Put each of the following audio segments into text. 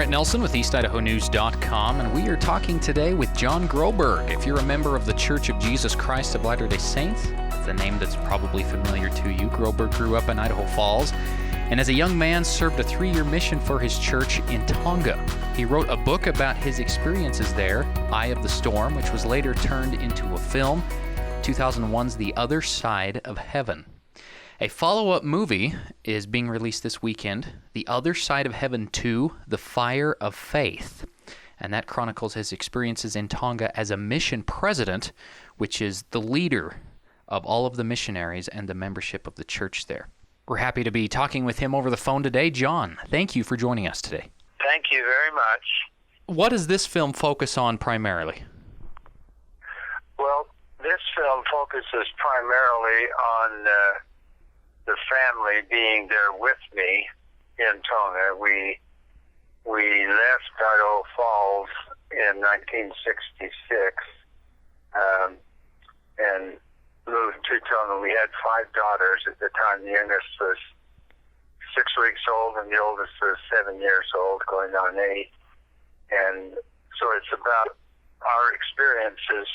Brett Nelson with EastIdahoNews.com, and we are talking today with John Groberg. If you're a member of the Church of Jesus Christ of Latter-day Saints, that's a name that's probably familiar to you. Groberg grew up in Idaho Falls, and as a young man served a 3-year mission for his church in Tonga. He wrote a book about his experiences there, Eye of the Storm, which was later turned into a film, 2001's The Other Side of Heaven. A follow-up movie is being released this weekend, The Other Side of Heaven 2, The Fire of Faith. And that chronicles his experiences in Tonga as a mission president, which is the leader of all of the missionaries and the membership of the church there. We're happy to be talking with him over the phone today. John, thank you for joining us today. Thank you very much. What does this film focus on primarily? Well, this film focuses primarily on the family being there with me in Tonga. We left Idaho Falls in 1966 and moved to Tonga. We had 5 daughters at the time. The youngest was 6 weeks old, and the oldest was 7 years old, going on 8. And so it's about our experiences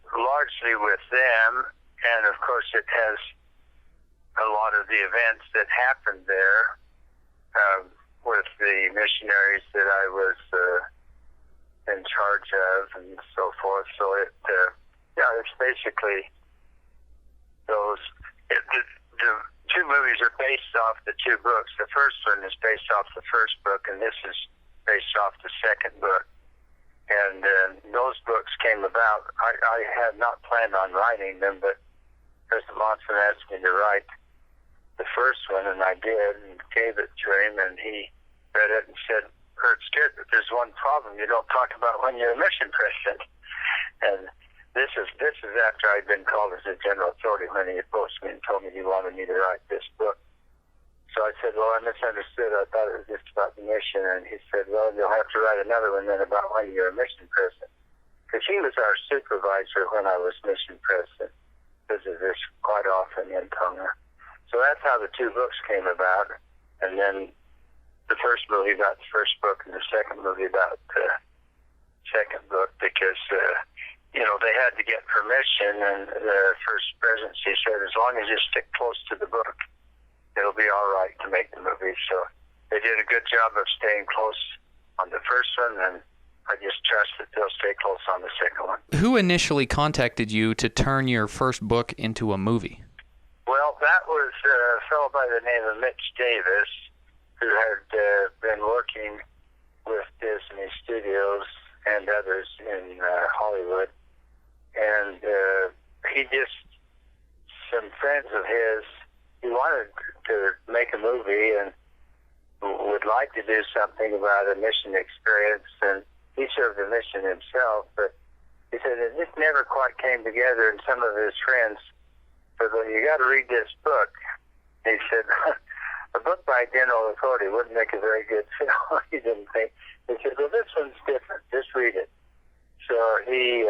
largely with them, and of course it has a lot of the events that happened there with the missionaries that I was in charge of and so forth. So it's basically those. The 2 movies are based off the 2 books. The first one is based off the first book, and this is based off the second book. And those books came about. I had not planned on writing them, but President Monson asked me to write the first one, and I did, and gave it to him, and he read it and said, "It's good, but there's one problem. You don't talk about when you're a mission president." And this is after I'd been called as a general authority when he approached me and told me he wanted me to write this book. So I said, "Well, I misunderstood. I thought it was just about the mission." And he said, "Well, you'll have to write another one then about when you're a mission president." Because he was our supervisor when I was mission president. Visited us quite often in Tonga. So that's how the 2 books came about. And then the first movie about the first book, and the second movie about the second book, because they had to get permission, and the first presidency said, as long as you stick close to the book, it'll be all right to make the movie. So they did a good job of staying close on the first one, and I just trust that they'll stay close on the second one. Who initially contacted you to turn your first book into a movie? Well, that was a fellow by the name of Mitch Davis, who had been working with Disney Studios and others in Hollywood. And some friends of his, he wanted to make a movie and would like to do something about a mission experience, and he served a mission himself, but he said it just never quite came together, and some of his friends said, "Well, you got to read this book." He said, "A book by general authority wouldn't make a very good film." He didn't think. He said, "Well, this one's different. Just read it." So he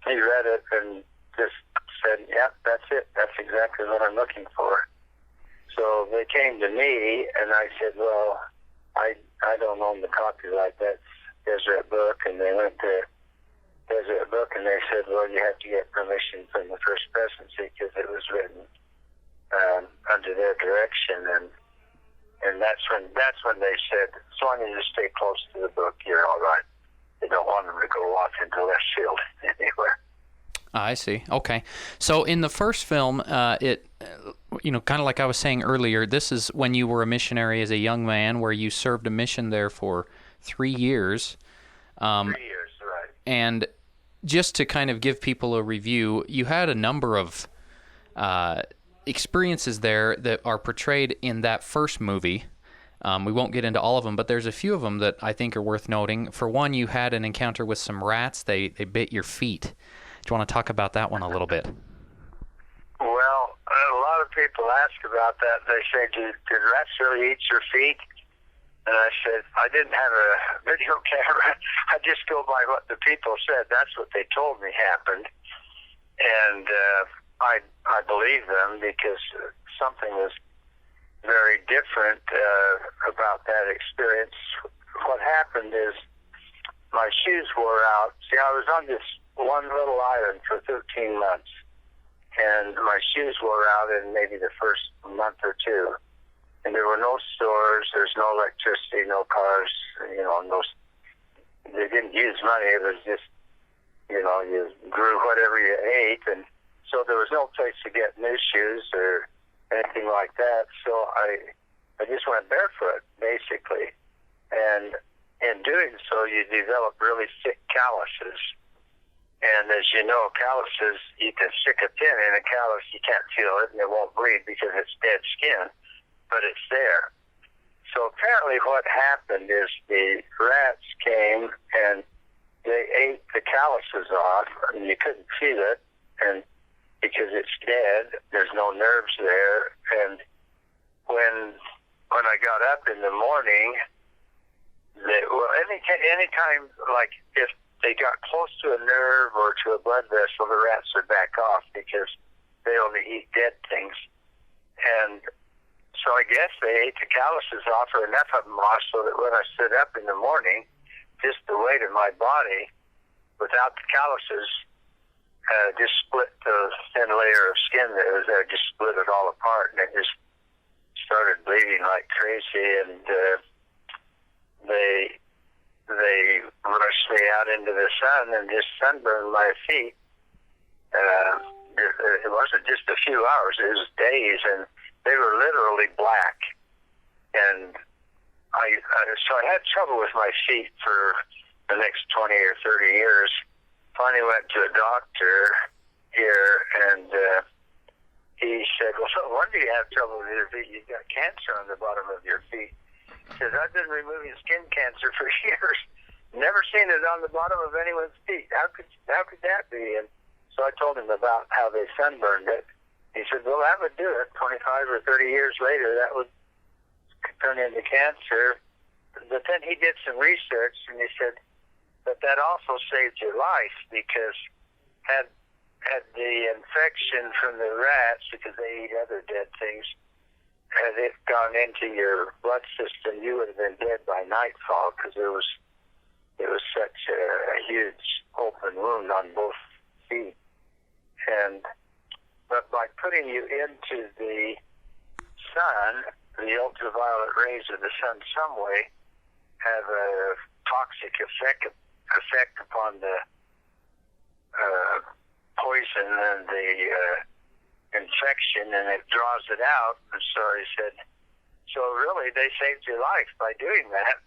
read it and just said, "Yeah, that's it. That's exactly what I'm looking for." So they came to me, and I said, "Well, I don't own the copyright. That's Deseret Book." And they went to Deseret Book, and they said, "Well, you have to get permission from the First Presidency because it was written under their direction." And that's when they said, "As long as you stay close to the book, you're all right." They don't want them to go off into left field anywhere. I see. Okay. So in the first film, kind of like I was saying earlier, this is when you were a missionary as a young man, where you served a mission there for 3 years. 3 years, right. And just to kind of give people a review, you had a number of experiences there that are portrayed in that first movie. We won't get into all of them, but there's a few of them that I think are worth noting. For one, you had an encounter with some rats. They bit your feet. Do you want to talk about that one a little bit? Well, a lot of people ask about that. They say, did rats really eat your feet? And I said, I didn't have a video camera. I just go by what the people said. That's what they told me happened. And I believe them because something was very different about that experience what happened is my shoes wore out. See, I was on this one little island for 13 months, and my shoes wore out in maybe the first month or two. And there were no stores, there's no electricity, no cars, they didn't use money. It was just, you grew whatever you ate, and so there was no place to get new shoes or anything like that. So I just went barefoot, basically. And in doing so, you develop really thick calluses. And as you know, calluses, you can stick a pin in a callus, you can't feel it, and it won't bleed because it's dead skin, but it's there. So apparently what happened is the rats came and they ate the calluses off, and you couldn't feel it, and because it's dead, there's no nerves there. And when I got up in the morning, anytime, like if they got close to a nerve or to a blood vessel, the rats would back off because they only eat dead things. And so I guess they ate the calluses off, or enough of them off, so that when I stood up in the morning, just the weight of my body, without the calluses, just split the thin layer of skin that was there, just split it all apart, and it just started bleeding like crazy. And they rushed me out into the sun and just sunburned my feet. It wasn't just a few hours, it was days, and they were literally black. And so I had trouble with my feet for the next 20 or 30 years. Finally went to a doctor here, and he said, well, no wonder you have trouble with your feet. You've got cancer on the bottom of your feet. He says, I've been removing skin cancer for years. Never seen it on the bottom of anyone's feet. How could that be? And so I told him about how they sunburned it. He said, well, that would do it. 25 or 30 years later, that would turn into cancer. But then he did some research, and he said, but that also saved your life, because had the infection from the rats, because they eat other dead things, had it gone into your blood system, you would have been dead by nightfall, because it was such a huge open wound on both feet. But by putting you into the sun, the ultraviolet rays of the sun some way have a toxic effect upon the poison and the infection, and it draws it out. And so he said, so really they saved your life by doing that,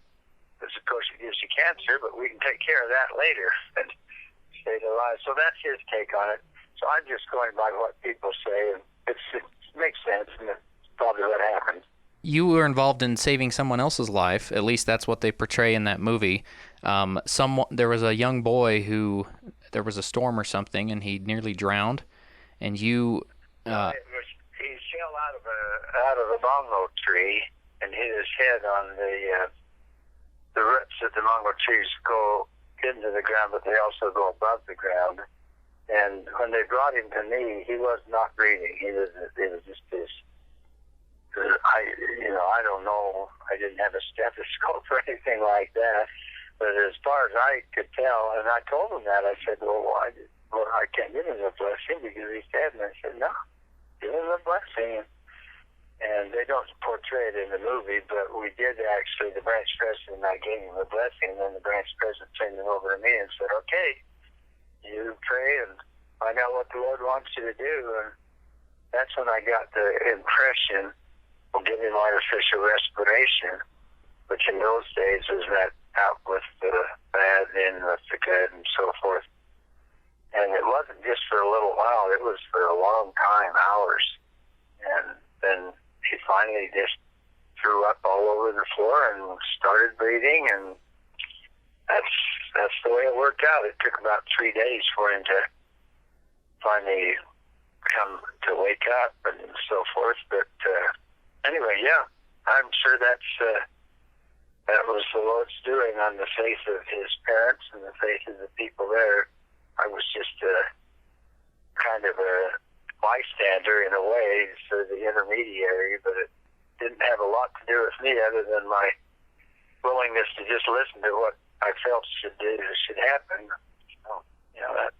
because of course it gives you cancer, but we can take care of that later and stay alive. So that's his take on it. So I'm just going by what people say, and it makes sense, and it's probably what happened. You were involved in saving someone else's life. At least that's what they portray in that movie. There was a young boy who, there was a storm or something, and he nearly drowned, and you... he fell out of a mango tree and hit his head on the roots of the mango trees go into the ground, but they also go above the ground. And when they brought him to me, he was not breathing. It was just this. I don't know. I didn't have a stethoscope or anything like that. But as far as I could tell, and I told him that, I said, well, I can't give him a blessing because he's dead. And I said, no, give him a blessing. And they don't portray it in the movie, but we did actually. The branch president and I gave him a blessing, and then the branch president turned him over to me and said, okay, you pray and find out what the Lord wants you to do. And that's when I got the impression of giving artificial respiration, which in those days was that out with the bad, in with the good, and so forth. And it wasn't just for a little while, it was for a long time, hours. And then he finally just threw up all over the floor and started breathing, and that's the way it worked out. It took about 3 days for him to finally come to wake up and so forth. But anyway, yeah, I'm sure that was the Lord's doing on the faith of his parents and the faith of the people there. I was just kind of a bystander in a way, sort of the intermediary, but it didn't have a lot to do with me other than my willingness to just listen to what I felt should happen. So,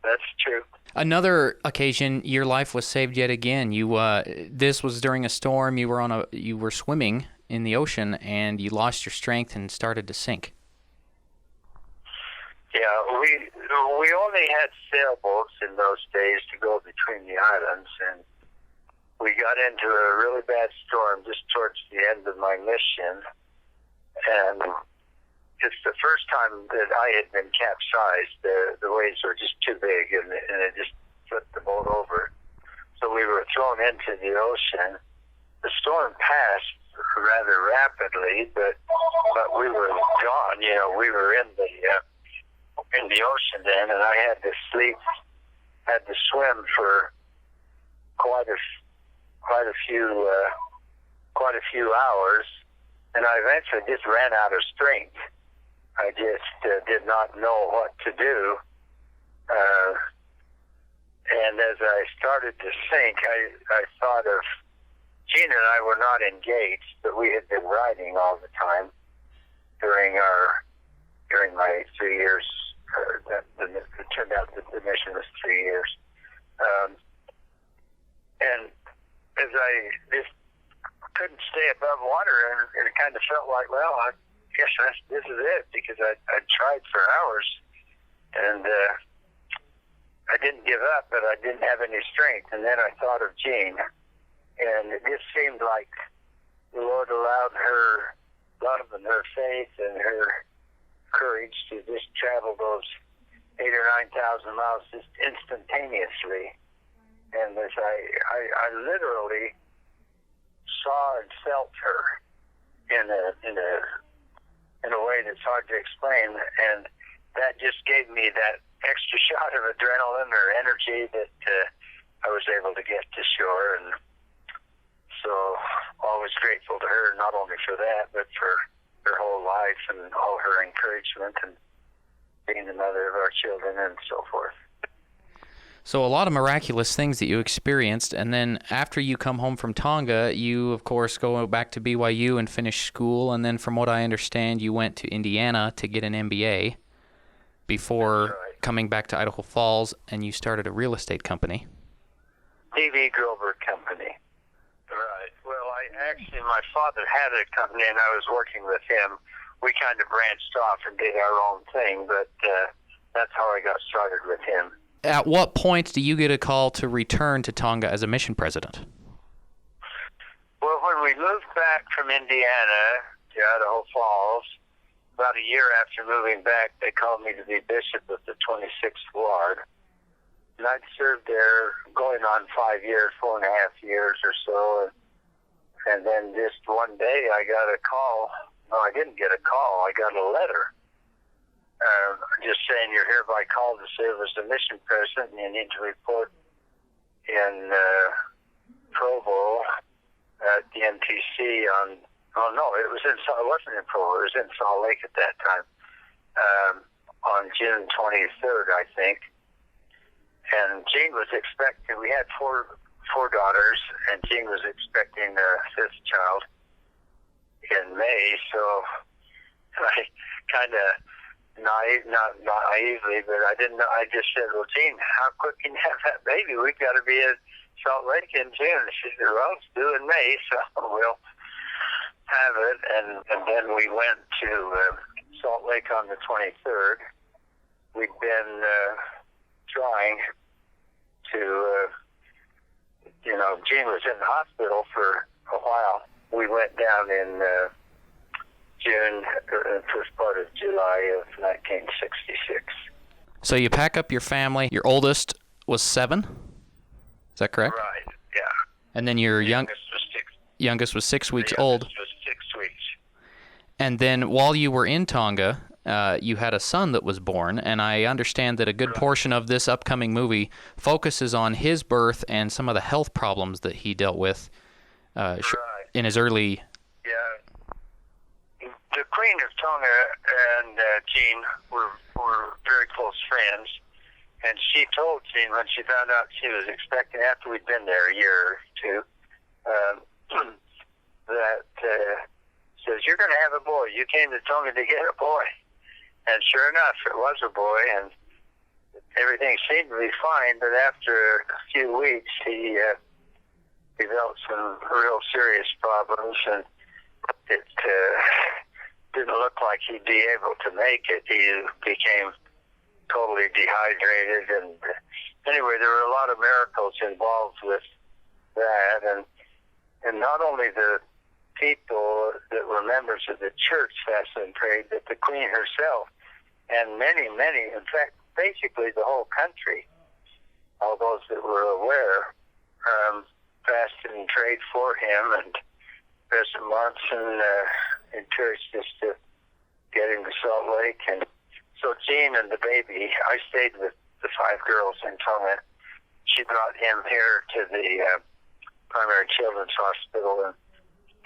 that's true. Another occasion, your life was saved yet again. This was during a storm. You were swimming in the ocean, and you lost your strength and started to sink. Yeah, we only had sailboats in those days to go between the islands, and we got into a really bad storm just towards the end of my mission, and it's the first time that I had been capsized. The waves were just too big, and it just flipped the boat over. So we were thrown into the ocean. The storm passed rather rapidly, but we were gone. We were in the ocean then, and I had to swim for quite a few hours, and I eventually just ran out of strength. I just did not know what to do, and as I started to sink, I thought of Gene and I were not engaged, but we had been riding all the time during my 3 years. It turned out that the mission was 3 years, and as I just couldn't stay above water, and it kind of felt like, well, I guess this is it, because I tried for hours, and I didn't give up, but I didn't have any strength. And then I thought of Jean, and it just seemed like the Lord allowed her love and her faith and her courage to just travel those 8,000 or 9,000 miles just instantaneously. And as I literally saw and felt her in a way that's hard to explain, and that just gave me that extra shot of adrenaline or energy that I was able to get to shore. And so always grateful to her, not only for that, but for her whole life and all her encouragement and being the mother of our children and so forth. So a lot of miraculous things that you experienced, and then after you come home from Tonga, you, of course, go back to BYU and finish school, and then from what I understand, you went to Indiana to get an MBA before coming back to Idaho Falls, and you started a real estate company. John Groberg Company. Right. Well, my father had a company, and I was working with him. We kind of branched off and did our own thing, but that's how I got started with him. At what point do you get a call to return to Tonga as a mission president? Well, when we moved back from Indiana to Idaho Falls, about a year after moving back, they called me to be bishop of the 26th Ward. And I'd served there going on 5 years, 4.5 years or so. And then just one day I got a call. No, I didn't get a call. I got a letter. Just saying you're hereby called to serve as the mission president, and you need to report in Provo at the NTC on. Oh no, it wasn't in Provo. It was in Salt Lake at that time. On June 23rd, I think. And Jean was expecting. We had four daughters, and Jean was expecting a fifth child in May. So I kind of. Not naively, but I didn't know. I just said, "Well, Jean, how quick can you have that baby? We've got to be at Salt Lake in June." She said, "Well, it's due in May, so we'll have it." And then we went to Salt Lake on the 23rd. We'd been trying to, Jean was in the hospital for a while. We went down in June, first part of July of 1966. So you pack up your family. Your oldest was 7? Is that correct? Right, yeah. And then your youngest was 6 weeks old. Youngest was 6 weeks. And then while you were in Tonga, you had a son that was born, and I understand that a good portion of this upcoming movie focuses on his birth and some of the health problems that he dealt with in his early... The Queen of Tonga and Jean were very close friends, and she told Jean when she found out she was expecting, after we'd been there a year or two, that says, "You're going to have a boy. You came to Tonga to get a boy." And sure enough, it was a boy, and everything seemed to be fine. But after a few weeks, he developed some real serious problems, and it didn't look like he'd be able to make it. He became totally dehydrated, and anyway, there were a lot of miracles involved with that, and not only the people that were members of the church fasted and prayed, but the Queen herself, and many, in fact, basically the whole country, all those that were aware, fasted and prayed for him, and President Monson encouraged us to get him to Salt Lake. And so Jean and the baby, I stayed with the 5 girls in Tonga. She brought him here to the primary children's hospital, and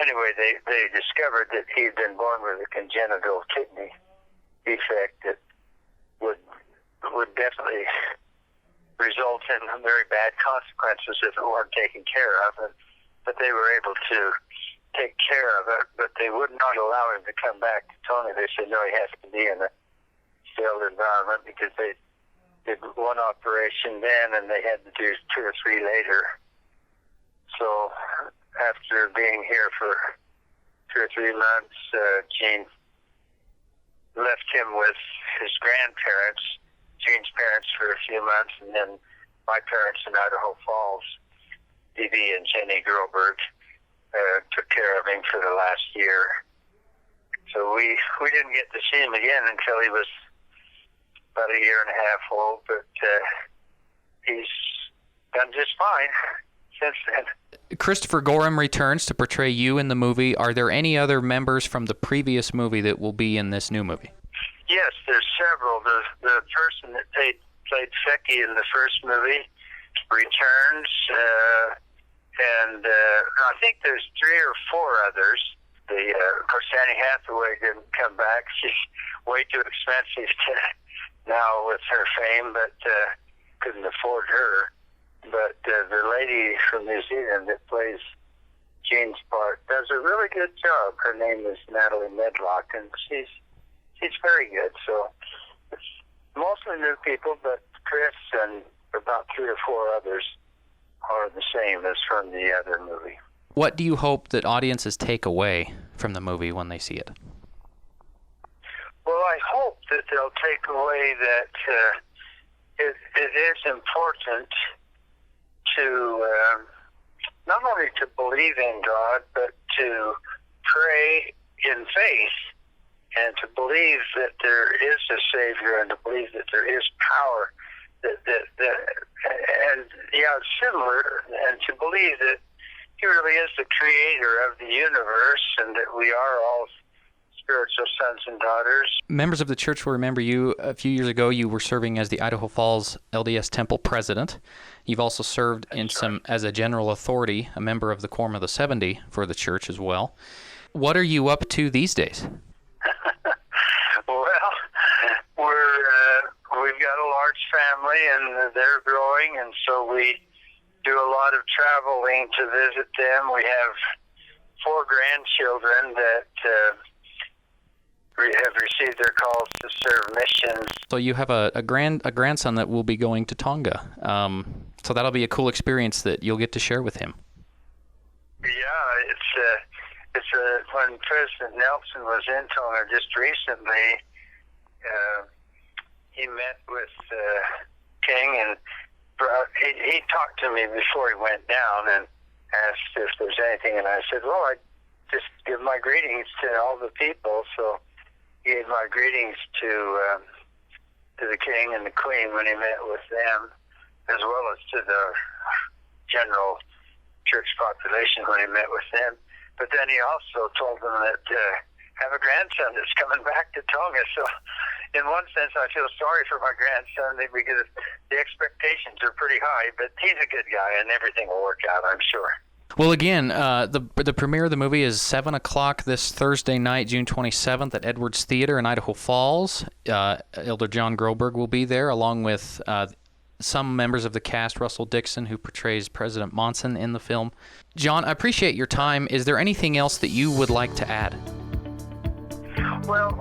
anyway, they discovered that he had been born with a congenital kidney defect that would definitely result in very bad consequences if it weren't taken care of. But they were able to take care of it, but they would not allow him to come back to Tonga. They said, no, he has to be in a sterile environment, because they did one operation then, and they had to do 2 or 3 later. So after being here for 2 or 3 months, Jean left him with his grandparents, Jean's parents, for a few months, and then my parents in Idaho Falls, Dee and Jenny Groberg, took care of him for the last year. So we didn't get to see him again until he was about 1.5 years old, but he's done just fine since then. Christopher Gorham returns to portray you in the movie. Are there any other members from the previous movie that will be in this new movie? Yes, there's several. The person that played Fecky in the first movie returns, and I think there's 3 or 4 others. Of course, Annie Hathaway didn't come back. She's way too expensive now with her fame, but couldn't afford her. But the lady from New Zealand that plays Jean's part does a really good job. Her name is Natalie Medlock, and she's very good. So it's mostly new people, but Chris and about 3 or 4 others are the same as from the other movie. What do you hope that audiences take away from the movie when they see it? Well, I hope that they'll take away that it is important to not only to believe in God, but to pray in faith, and to believe that there is a Savior, and to believe that there is power, and it's similar, and to believe that He really is the creator of the universe, and that we are all spiritual sons and daughters. Members of the church will remember you. A few years ago, you were serving as the Idaho Falls LDS Temple president. You've also served as a general authority, a member of the Quorum of the 70 for the church as well. What are you up to these days? Well, we've got a large family, and they're growing, and so we do a lot of traveling to visit them. We have 4 grandchildren that have received their calls to serve missions. So you have a grandson that will be going to Tonga. So that'll be a cool experience that you'll get to share with him. Yeah, it's when President Nelson was in Tonga just recently, he met with King, and he talked to me before he went down and asked if there's anything, and I said, well, I just give my greetings to all the people. So he gave my greetings to the King and the Queen when he met with them, as well as to the general church population when he met with them. But then he also told them that have a grandson that's coming back to Tonga. So in one sense, I feel sorry for my grandson, because the expectations are pretty high, but he's a good guy, and everything will work out, I'm sure. Well, again, the premiere of the movie is 7 o'clock this Thursday night, June 27th, at Edwards Theater in Idaho Falls. Elder John Groberg will be there, along with some members of the cast, Russell Dixon, who portrays President Monson in the film. John, I appreciate your time. Is there anything else that you would like to add? Well,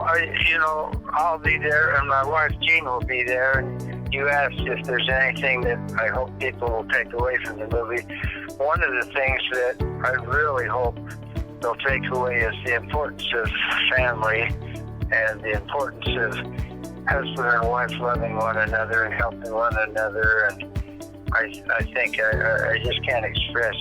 I'll be there, and my wife Jean will be there. And you asked if there's anything that I hope people will take away from the movie. One of the things that I really hope they'll take away is the importance of family and the importance of husband and wife loving one another and helping one another. And I think I just can't express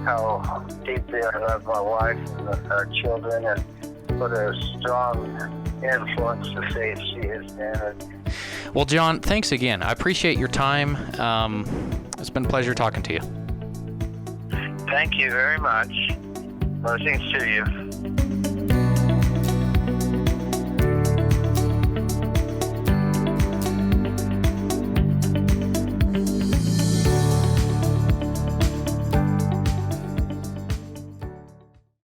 how deeply I love my wife and our children, and what a strong influence the faith she has been. Well, John, thanks again. I appreciate your time. It's been a pleasure talking to you. Thank you very much. Blessings to you.